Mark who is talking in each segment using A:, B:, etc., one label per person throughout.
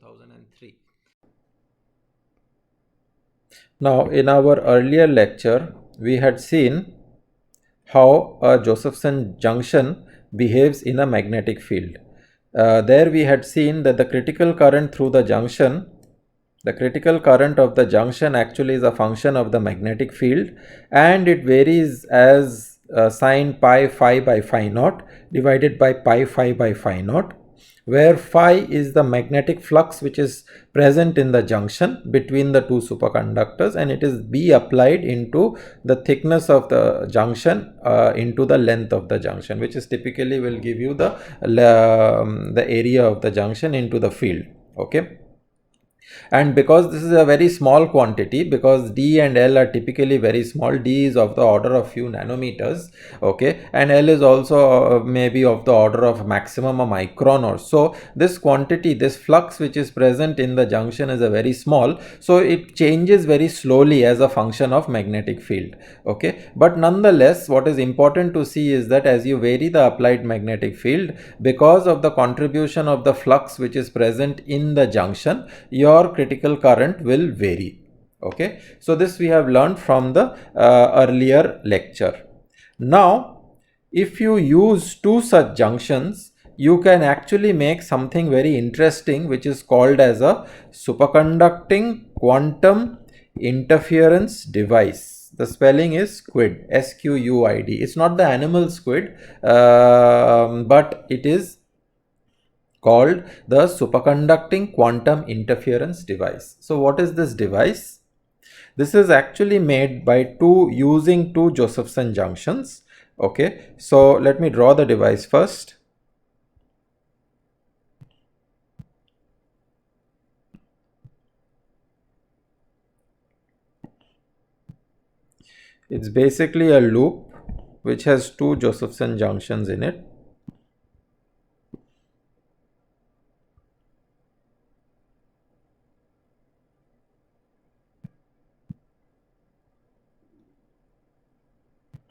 A: 2003. Now, in our earlier lecture, we had seen how a Josephson junction behaves in a magnetic field. There we had seen that the critical current through the junction, the critical current of the junction actually is a function of the magnetic field, and it varies as sine pi phi by phi naught divided by pi phi by phi naught, where phi is the magnetic flux which is present in the junction between the two superconductors, and it is B applied into the thickness of the junction into the length of the junction, which is typically will give you the area of the junction into the field. Okay. And because this is a very small quantity, because D and L are typically very small, D is of the order of few nanometers, okay, and L is also maybe of the order of maximum a micron or so, this quantity, this flux which is present in the junction is a very small, so it changes very slowly as a function of magnetic field. Okay, but nonetheless what is important to see is that as you vary the applied magnetic field, because of the contribution of the flux which is present in the junction, your critical current will vary. Okay, so this we have learned from the earlier lecture. Now, if you use two such junctions, you can actually make something very interesting, which is called as a superconducting quantum interference device. The spelling is SQUID, SQUID. It's not the animal squid, but it is called the superconducting quantum interference device. So what is this device? This is actually made by using two Josephson junctions. Okay, so let me draw the device first. It's basically a loop which has two Josephson junctions in it.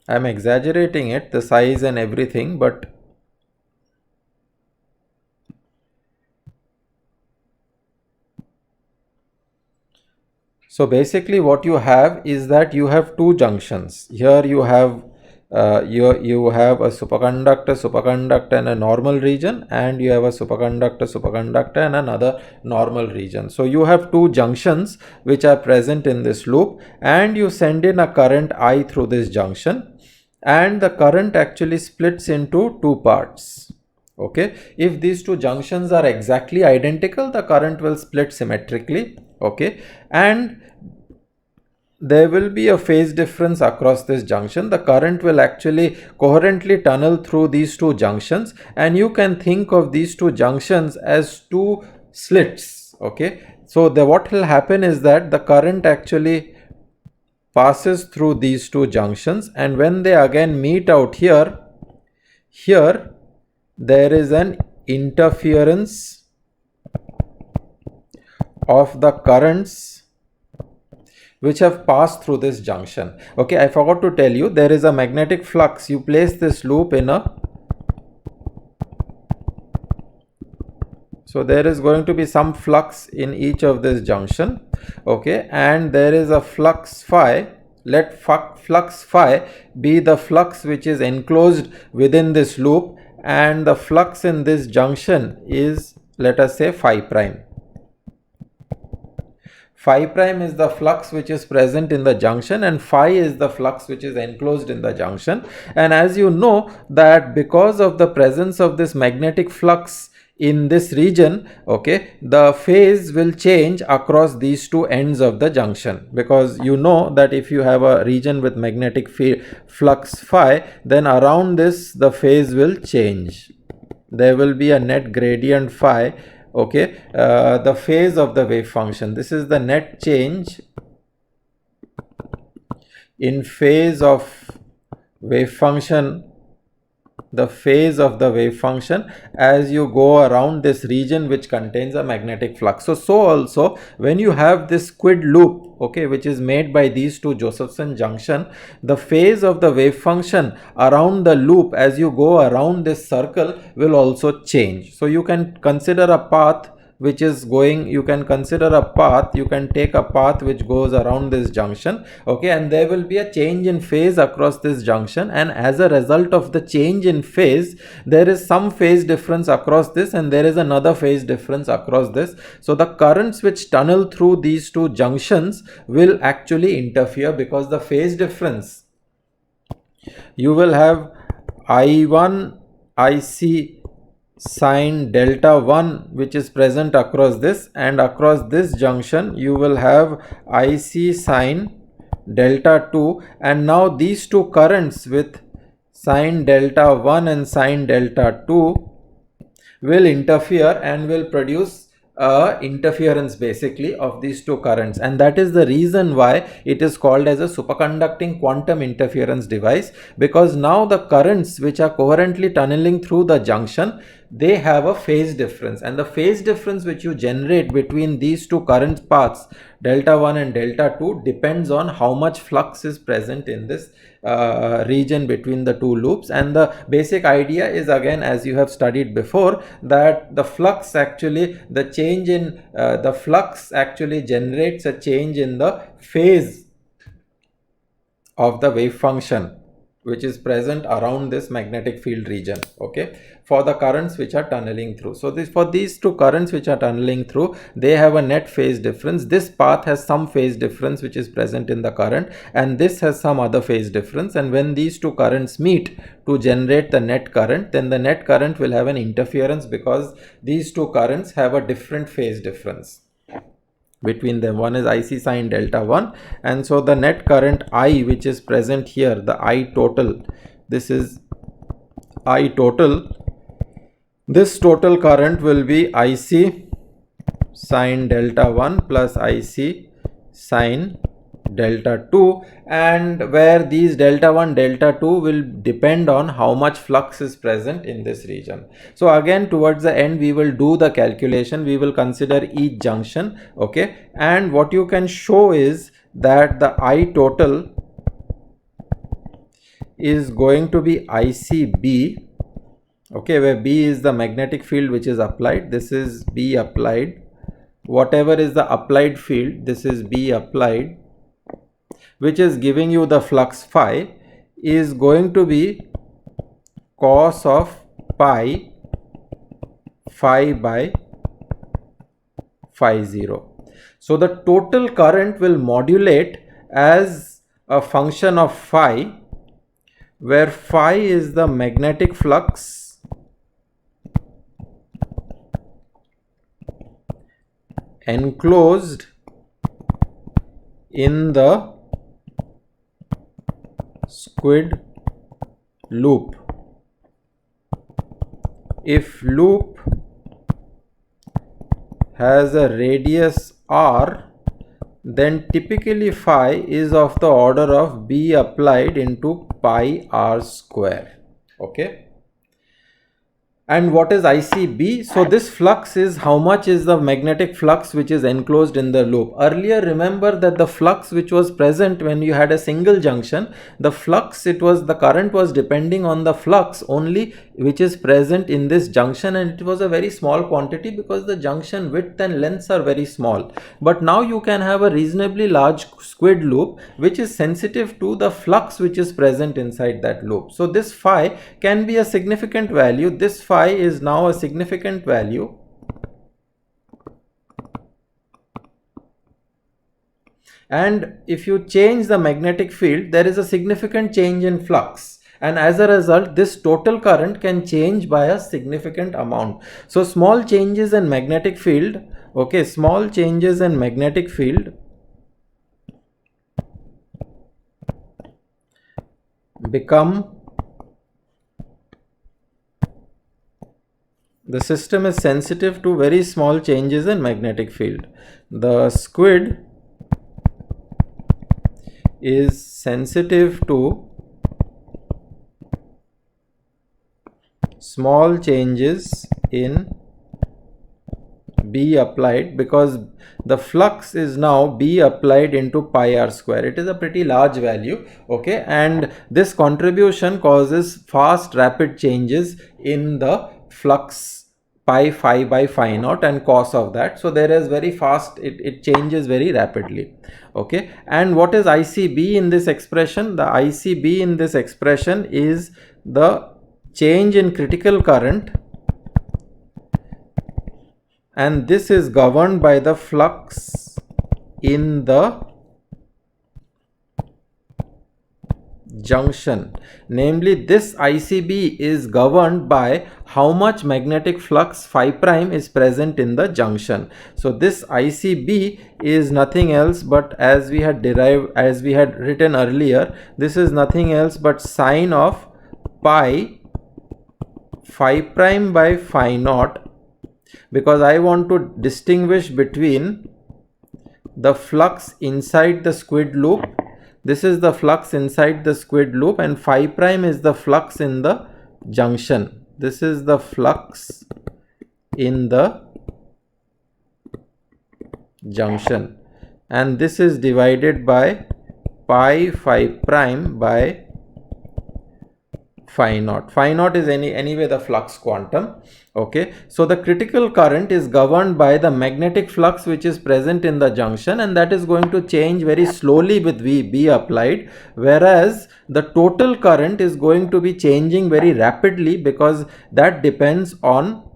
A: I'm exaggerating it, the size and everything, but so basically what you have is that you have two junctions. Here you have you have a superconductor in a normal region, and you have a superconductor in another normal region. So you have two junctions which are present in this loop, and you send in a current I through this junction, and the current actually splits into two parts. Okay, if these two junctions are exactly identical, the current will split symmetrically. Okay, and there will be a phase difference across this junction. The current will actually coherently tunnel through these two junctions, and you can think of these two junctions as two slits. Okay, so what will happen is that the current actually passes through these two junctions, and when they again meet out here, there is an interference of the currents which have passed through this junction. Okay, I forgot to tell you, there is a magnetic flux. You place this loop in a, so there is going to be some flux in each of this junction. Okay, and there is a flux phi. Let flux phi be the flux which is enclosed within this loop, and the flux in this junction is, let us say, phi prime. Phi prime is the flux which is present in the junction, and phi is the flux which is enclosed in the junction. And as you know that because of the presence of this magnetic flux in this region, okay, the phase will change across these two ends of the junction, because you know that if you have a region with magnetic flux phi, then around this the phase will change. There will be a net gradient phi. Okay, the phase of the wave function, this is the net change in phase of wave function, the phase of the wave function as you go around this region which contains a magnetic flux. So also when you have this SQUID loop, okay, which is made by these two Josephson junction, the phase of the wave function around the loop as you go around this circle will also change. So you can consider a path which is going, you can consider a path, you can take a path which goes around this junction, okay, and there will be a change in phase across this junction, and as a result of the change in phase, there is some phase difference across this and there is another phase difference across this. So the currents which tunnel through these two junctions will actually interfere, because the phase difference, you will have I1 IC sine delta 1 which is present across this, and across this junction you will have IC sine delta 2, and now these two currents with sine delta 1 and sine delta 2 will interfere and will produce interference basically of these two currents, and that is the reason why it is called as a superconducting quantum interference device, because now the currents which are coherently tunneling through the junction, they have a phase difference, and the phase difference which you generate between these two current paths delta 1 and delta 2 depends on how much flux is present in this region between the two loops. And the basic idea is, again, as you have studied before, that the flux actually, the change in the flux actually generates a change in the phase of the wave function which is present around this magnetic field region, okay, for the currents which are tunneling through. So for these two currents which are tunneling through, they have a net phase difference. This path has some phase difference which is present in the current, and this has some other phase difference, and when these two currents meet to generate the net current, then the net current will have an interference, because these two currents have a different phase difference between them. One is IC sine delta 1, and so the net current I which is present here, the I total, this is I total, this total current will be IC sine delta 1 plus IC sine delta 2, and where these delta 1 delta 2 will depend on how much flux is present in this region. So again, towards the end we will do the calculation, we will consider each junction, okay, and what you can show is that the I total is going to be ICB, okay, where B is the magnetic field which is applied, this is B applied, whatever is the applied field, this is B applied, which is giving you the flux phi, is going to be cos of pi phi by phi 0. So the total current will modulate as a function of phi, where phi is the magnetic flux enclosed in the squid loop. If loop has a radius r, then typically phi is of the order of B applied into pi r square, okay. And what is ICB? So this flux is how much is the magnetic flux which is enclosed in the loop. Earlier, remember that the flux which was present when you had a single junction, the flux, it was, the current was depending on the flux only which is present in this junction, and it was a very small quantity because the junction width and lengths are very small. But now you can have a reasonably large squid loop which is sensitive to the flux which is present inside that loop. So this phi can be a significant value. This phi is now a significant value, and if you change the magnetic field, there is a significant change in flux, and as a result this total current can change by a significant amount. So small changes in magnetic field, okay, small changes in magnetic field become, the system is sensitive to very small changes in magnetic field. The squid is sensitive to small changes in B applied, because the flux is now B applied into pi r square. It is a pretty large value, okay, and this contribution causes fast rapid changes in the flux pi phi by phi naught and cos of that. So there is very fast, it changes very rapidly. Okay, and what is ICB in this expression? The ICB in this expression is the change in critical current, and this is governed by the flux in the junction. Namely, this ICB is governed by how much magnetic flux phi prime is present in the junction. So this ICB is nothing else but, as we had written earlier, this is nothing else but sine of pi phi prime by phi naught, because I want to distinguish between the flux inside the squid loop. This is the flux inside the squid loop, and phi prime is the flux in the junction. This is the flux in the junction, and this is divided by pi phi prime by phi naught. Phi naught is anyway the flux quantum. Okay, so the critical current is governed by the magnetic flux which is present in the junction, and that is going to change very slowly with B applied, whereas the total current is going to be changing very rapidly, because that depends on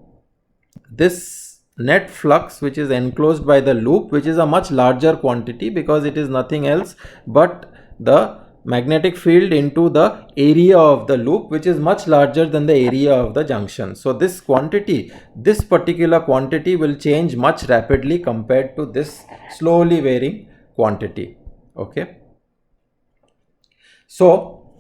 A: this net flux which is enclosed by the loop, which is a much larger quantity, because it is nothing else but the magnetic field into the area of the loop, which is much larger than the area of the junction. So this quantity, this particular quantity, will change much rapidly compared to this slowly varying quantity. Okay, so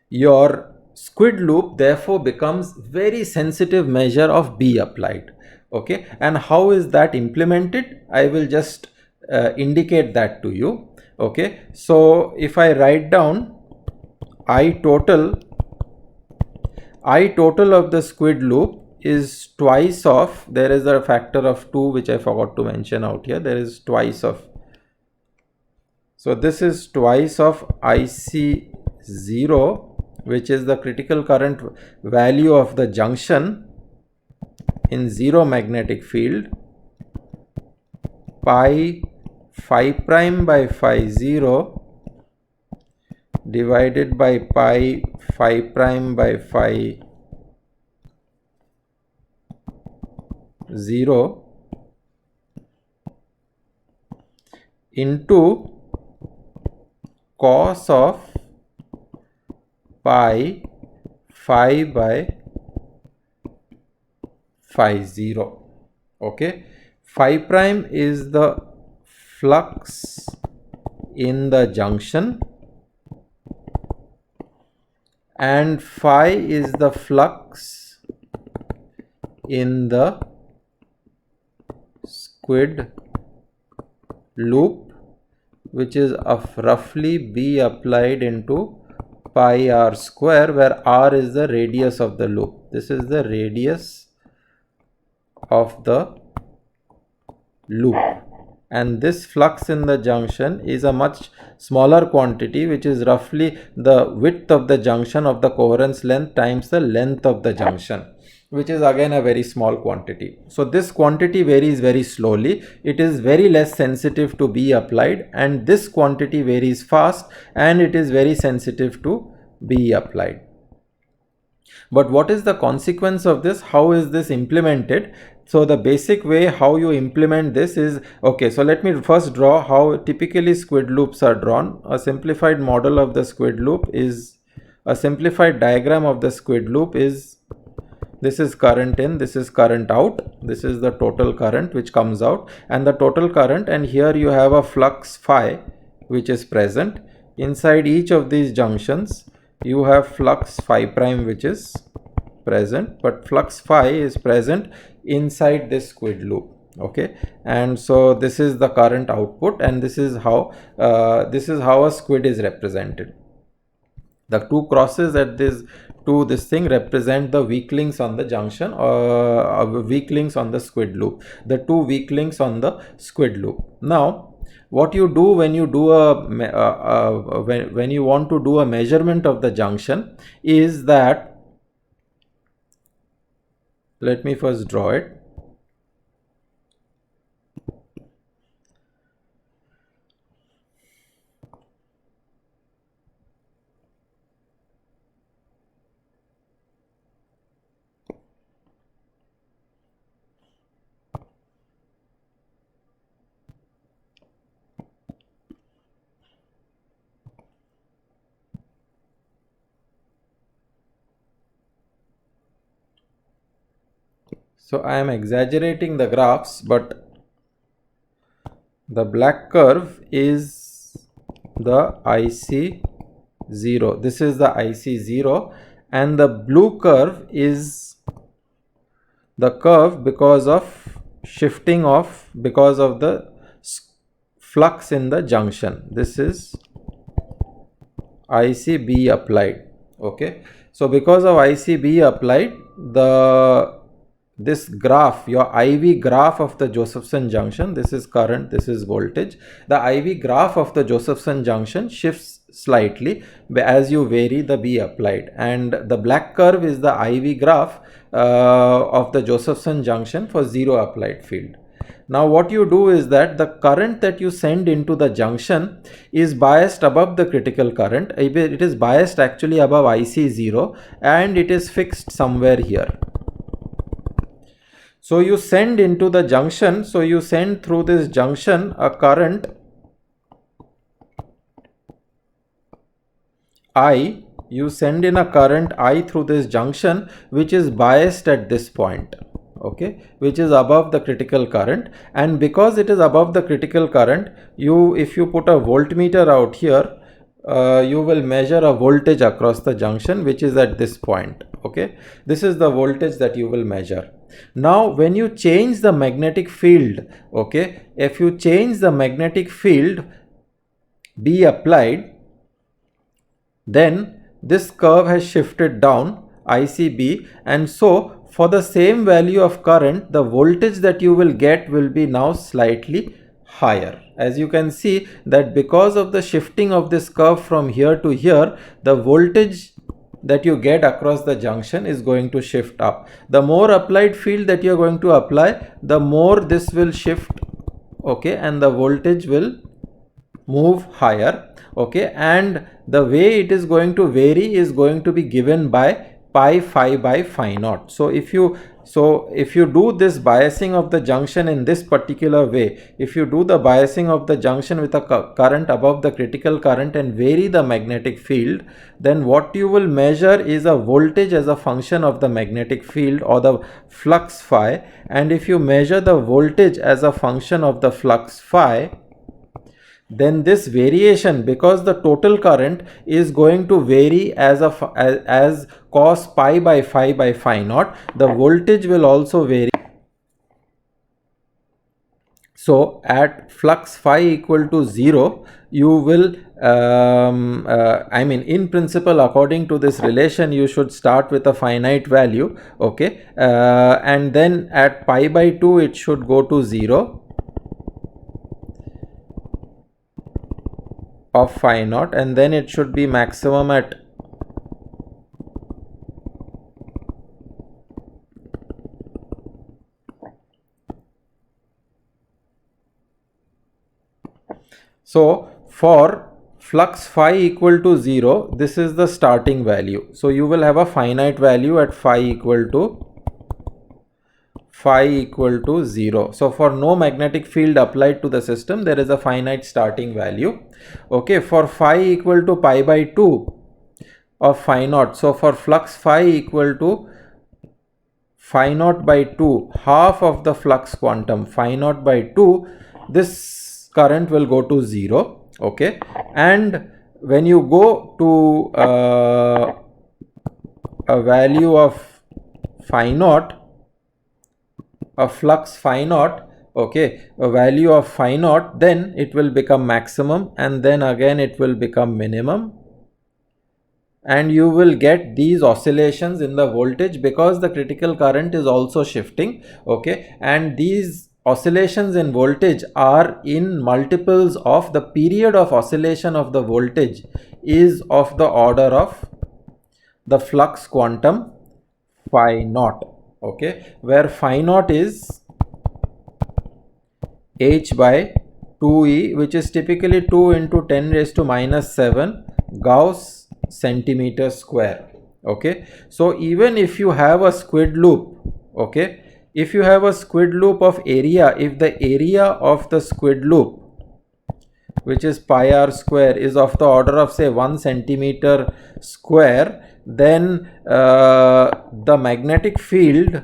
A: your squid loop therefore becomes very sensitive measure of B applied. Okay, and how is that implemented? I will just indicate that to you. Okay, so if I write down I total of the squid loop is twice of, there is a factor of 2 which I forgot to mention out here, there is twice of, so this is twice of IC0, which is the critical current value of the junction in zero magnetic field, pi phi prime by phi 0 divided by pi phi prime by phi 0 into cos of pi phi by phi 0. Okay, phi prime is the flux in the junction and phi is the flux in the squid loop, which is of roughly B applied into pi r square, where r is the radius of the loop. This is the radius of the loop, and this flux in the junction is a much smaller quantity, which is roughly the width of the junction of the coherence length times the length of the junction, which is again a very small quantity. So this quantity varies very slowly. It is very less sensitive to B applied, and this quantity varies fast and it is very sensitive to B applied. But what is the consequence of this? How is this implemented? So the basic way how you implement this is, okay, so let me first draw how typically squid loops are drawn. A simplified model of the squid loop is, a simplified diagram of the squid loop is, this is current in, this is current out, this is the total current which comes out, and the total current, and here you have a flux phi which is present. Inside each of these junctions you have flux phi prime which is present, but flux phi is present inside this squid loop. Okay, and so this is the current output, and this is how a squid is represented. The two crosses at this thing represent the weak links on the junction, or weak links on the squid loop, the two weak links on the squid loop. Now what you do when you do when you want to do a measurement of the junction is that, let me first draw it. So I am exaggerating the graphs, but the black curve is the IC0. This is the IC0, and the blue curve is the curve because of shifting of, because of the flux in the junction. This is ICB applied. Okay, so because of ICB applied, this graph, your IV graph of the Josephson junction, this is current, this is voltage, the IV graph of the Josephson junction shifts slightly as you vary the B applied, and the black curve is the IV graph of the Josephson junction for zero applied field. Now what you do is that the current that you send into the junction is biased above the critical current. It is biased actually above IC0, and it is fixed somewhere here. So you send into the junction, so you send through this junction a current I, you send in a current I through this junction, which is biased at this point, okay, which is above the critical current. And because it is above the critical current, if you put a voltmeter out here, you will measure a voltage across the junction, which is at this point. Okay, this is the voltage that you will measure. Now when you change the magnetic field, okay, if you change the magnetic field B applied, then this curve has shifted down, ICB, and so for the same value of current, the voltage that you will get will be now slightly higher. As you can see that because of the shifting of this curve from here to here, the voltage that you get across the junction is going to shift up. The more applied field that you are going to apply, the more this will shift, okay, and the voltage will move higher, okay, and the way it is going to vary is going to be given by pi phi by phi naught. So if you do this biasing of the junction in this particular way, if you do the biasing of the junction with a current above the critical current and vary the magnetic field, then what you will measure is a voltage as a function of the magnetic field or the flux phi. And if you measure the voltage as a function of the flux phi, then this variation, because the total current is going to vary as cos pi by phi naught, the voltage will also vary. So at flux phi equal to 0, you will in principle, according to this relation, you should start with a finite value, okay, and then at pi by 2 it should go to 0 of phi naught, and then it should be maximum at so for flux phi equal to 0, this is the starting value. So you will have a finite value at phi equal to 0. So for no magnetic field applied to the system, there is a finite starting value. Okay, for phi equal to pi by 2 of phi naught, so for flux phi equal to phi naught by 2, half of the flux quantum phi naught by 2, this current will go to 0. Okay, and when you go to a value of phi naught, a flux phi naught, okay, a value of phi naught, then it will become maximum, and then again it will become minimum, and you will get these oscillations in the voltage because the critical current is also shifting, okay, and these oscillations in voltage are in multiples of the period of oscillation of the voltage is of the order of the flux quantum phi naught. okay, where phi naught is h by 2e, which is typically 2 into 10 raised to minus 7 Gauss centimeter square. Okay, so even if you have a squid loop, okay, if you have a squid loop of area, if the area of the squid loop, which is pi r square, is of the order of say 1 centimeter square, then the magnetic field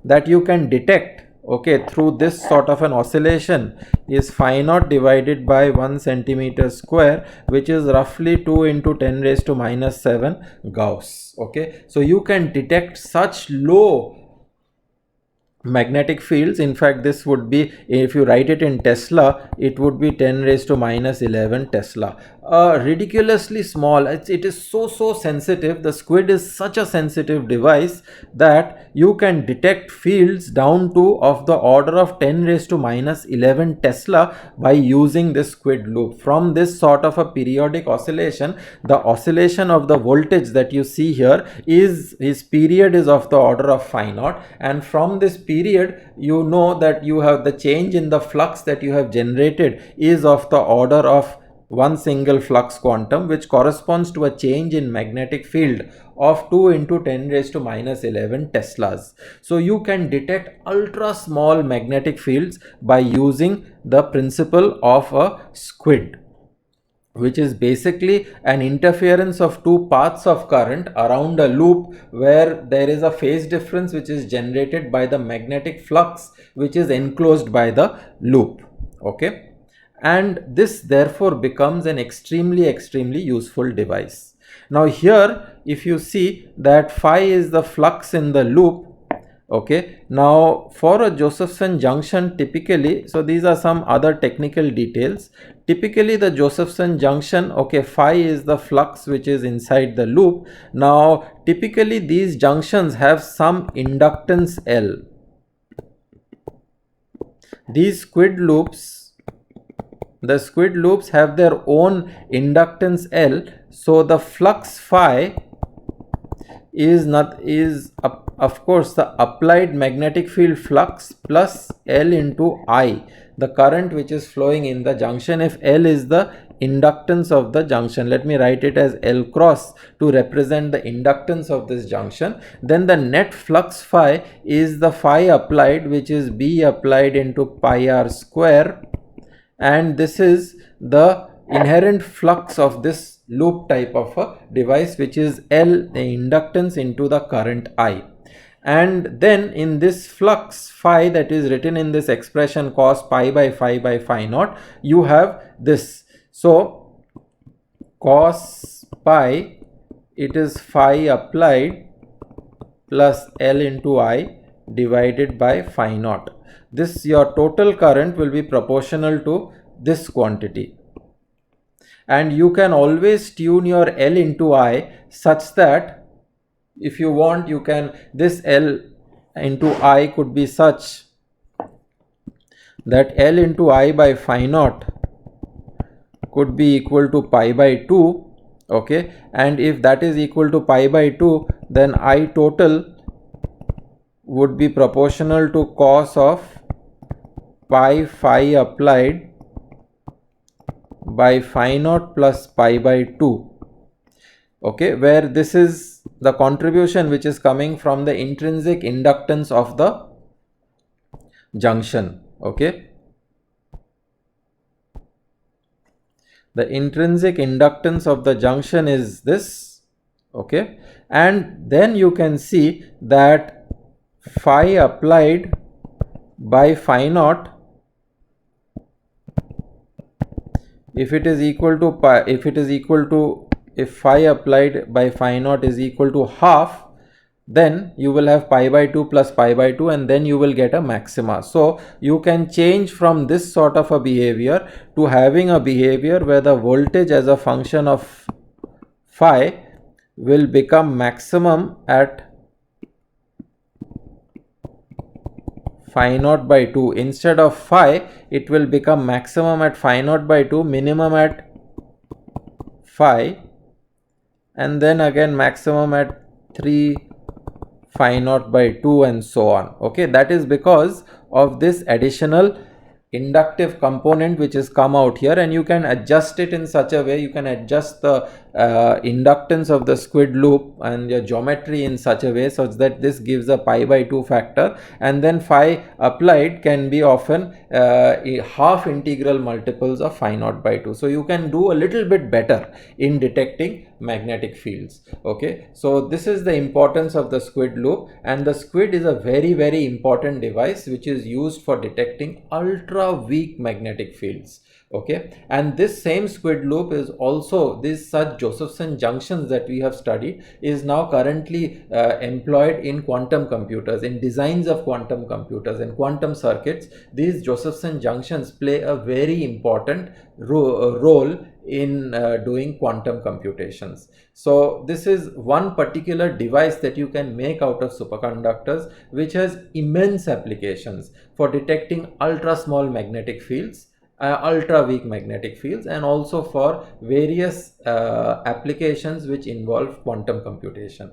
A: that you can detect, okay, through this sort of an oscillation is phi naught divided by 1 centimeter square, which is roughly 2 into 10 raised to minus 7 Gauss. Okay, so you can detect such low magnetic fields. In fact, this would be, if you write it in Tesla, it would be 10 raised to minus 11 Tesla. Ridiculously small. It is so sensitive. The squid is such a sensitive device that you can detect fields down to of the order of 10 raised to minus 11 Tesla by using this squid loop. From this sort of a periodic oscillation, the oscillation of the voltage that you see here is, his period is of the order of phi naught, and from this period you know that you have the change in the flux that you have generated is of the order of one single flux quantum, which corresponds to a change in magnetic field of 2 into 10 raised to minus 11 Teslas. So you can detect ultra small magnetic fields by using the principle of a squid, which is basically an interference of two paths of current around a loop where there is a phase difference which is generated by the magnetic flux which is enclosed by the loop. Okay, and this therefore becomes an extremely useful device. Now here, if you see that phi is the flux in the loop, okay, now for a Josephson junction typically, so these are some other technical details. Typically the Josephson junction, okay, phi is the flux which is inside the loop. Now typically these junctions have some inductance L. These squid loops, the squid loops have their own inductance L, so the flux phi is of course the applied magnetic field flux plus L into I, the current which is flowing in the junction. If L is the inductance of the junction, let me write it as L cross to represent the inductance of this junction, then the net flux phi is the phi applied, which is B applied into pi r square, and this is the inherent flux of this loop type of a device, which is L, the inductance into the current I. And then in this flux phi that is written in this expression cos pi by phi naught, you have this. So cos pi, it is phi applied plus L into I divided by phi naught. This, your total current will be proportional to this quantity, and you can always tune your L into I such that if you want, you can, this L into I could be such that L into I by phi naught could be equal to pi by 2, okay, and if that is equal to pi by 2, then I total would be proportional to cos of pi phi applied by phi naught plus pi by 2, okay, where this is the contribution which is coming from the intrinsic inductance of the junction. Okay, the intrinsic inductance of the junction is this, okay, and then you can see that phi applied by phi naught, if it is equal to pi, if phi applied by phi naught is equal to half, then you will have pi by 2 plus pi by 2, and then you will get a maxima. So you can change from this sort of a behavior to having a behavior where the voltage as a function of phi will become maximum at phi naught by 2. Instead of phi, it will become maximum at phi naught by 2, minimum at phi, and then again maximum at 3 phi naught by 2 and so on. Okay, that is because of this additional inductive component which is come out here, and you can adjust it in such a way, you can adjust the inductance of the squid loop and your geometry in such a way such that this gives a pi by 2 factor, and then phi applied can be often half integral multiples of phi naught by 2. So you can do a little bit better in detecting magnetic fields. Okay, so this is the importance of the squid loop, and the squid is a very important device which is used for detecting ultra weak magnetic fields. Okay, and this same squid loop is also, this such Josephson junctions that we have studied is now currently employed in quantum computers, in designs of quantum computers and quantum circuits. These Josephson junctions play a very important role in doing quantum computations. So this is one particular device that you can make out of superconductors which has immense applications for detecting ultra small magnetic fields, ultra weak magnetic fields, and also for various applications which involve quantum computation.